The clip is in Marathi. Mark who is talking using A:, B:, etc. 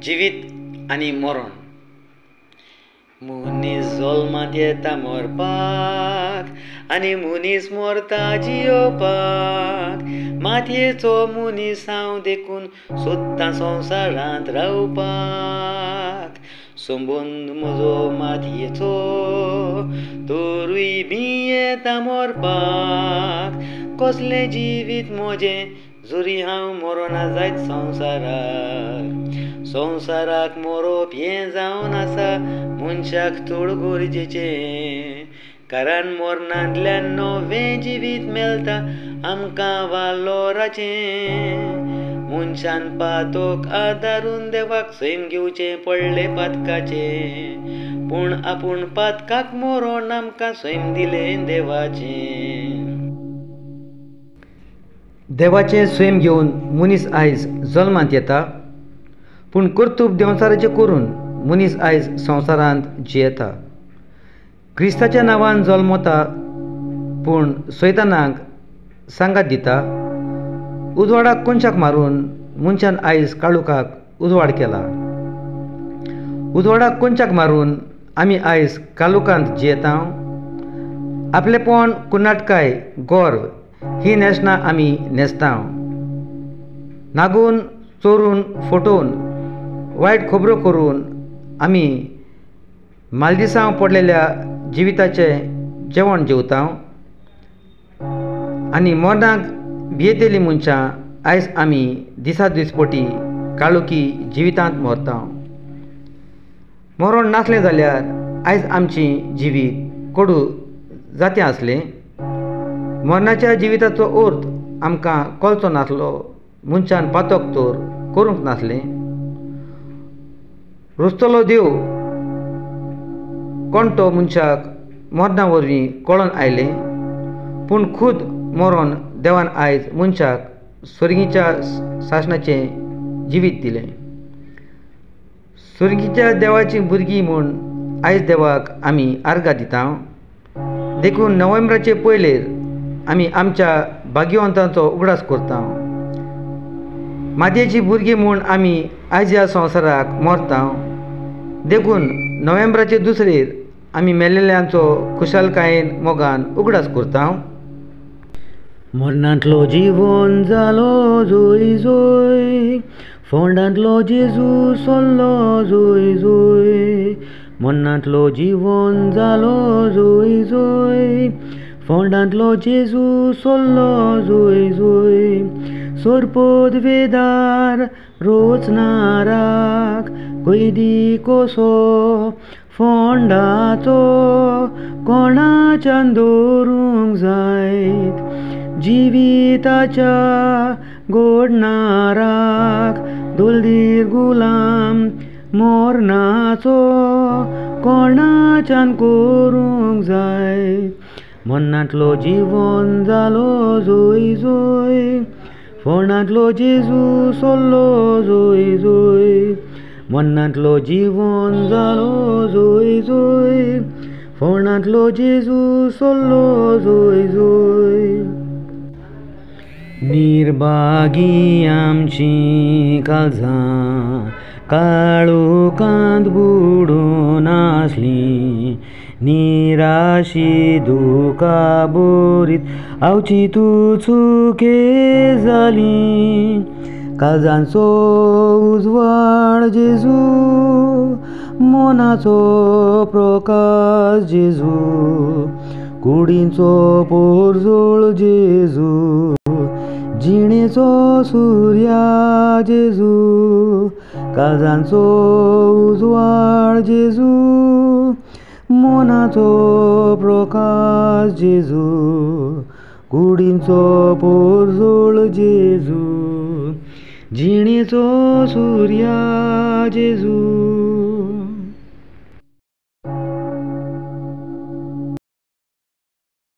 A: जिवीत आनी मरण. मनीस जल्मांत येता मरपाक आनी मनीस मरता जियोवपाक. मातयेचो मनीस हांव देखून सोदतां संवसारांत रावपाक. संबंद म्हजो मातयेचो तोरूय बी येता मरपाक. कसलें जिवीत म्हजें जोरी हांव मरोना जायत संवसाराक मरोप हें जावन आसा मनशाक चड गरजेचें. कारण मरणांतल्यान नवें जिवीत मेळटा आमकां वालोराचें. मनशान पातोक आदारून देवाक सैम घेवचें पडलें पातकाचें. पूण आपूण पातकाक मरोन आमकां सैम दिलें देवाचें. देवाचें सैम घेवन मनीस आयज जल्मांत येता. पूण कर्तूब देंवचाराचें करून मनीस आयज संवसारांत जियेता. क्रिस्ताच्या नांवान जल्मता पूण सैतानाक सांगात दिता. उजवाडाक कोनशाक मारून मनशान आयज काळुकाक उजवाड केला. उजवाडाक कोनशाक मारून आमी आयज काळुकांत जियेता. आपलेपण कुनाटकाय गर्व ही नेसनां आमी नेसता. नागून चोरून फटोवन वायट खबरो करून आमी मालदिसांव पडलेल्या जिविताचें जेवण जेवता. आनी मरणाक भियेतेलीं मनशां आयज आमी दिसा दिसपटी काळुकी जिवितांत मरता. मरण नासलें जाल्यार आयज आमचें जिवीत कडू जातें आसलें. मरणाच्या जिविताचो अर्थ आमकां कळचो नासलो. मनशान पातक तर करूंक नासलें. रोस्तलो देव कोण तो मनशाक मरणा वरवीं कळोन आयलें. पूण खूद मरण देवान आयज मनशाक स्वर्गीच्या शासनाचें जिवीत दिलें. स्वर्गीच्या देवाचीं भुरगीं म्हूण आयज देवाक आमी आर्गां दिता. देखून नोव्हेंबराचे पयलेर आमी आमच्या भाग्यवंतांचो उगडास करता. मातयेचीं भुरगीं म्हूण आमी आयज ह्या संवसाराक मरता. देखून नोव्हेंबराचे दुसरेर आमी मेल्लेल्यांचो खुशालकायेन मोगान उगडास करता. मरणांतलो जिवन जालो जोय जोय, फोंडांतलो जेजू सोल्लो जोय जोय. मरणांतलो जिवन जालो जोय जोय, फोंडांतलो जेजू सोल्लो जोय जोय. सोरपोद वेदार रोचनाराक कैदी कसो फोंडाचो कोणाच्यान दवरूंक जायत. जिविताच्या घोडणाराक दोलदीर गुलाम मरणाचो कोणाच्यान करूंक जायत. मरणांतलो जिवन जालो जोय जोय, फोंडांतलो जेजू सोल्लो जोय जोय. मरणांतलो जिवन जालो जोय जोय, फोंडांतलो जेजू सोल्लो जोय जोय. निर्भागी आमचीं काळजां काळोखांत बुडून आसलीं. निराशी दुखा बोरीत आवची तूं चुके जाली. काळजांचो उजवाड जेजू, मोनाचो प्रकाश जेजू. कुडींचो पोरजोळ जेजू, जिणेचो सुर्या जेजू. काळजांचो उजवाड जेजू, मोनाचो प्रकाश जेजू. कुडींचो पोरजोळ जेजू, जिणेचो सुर्या जेजू.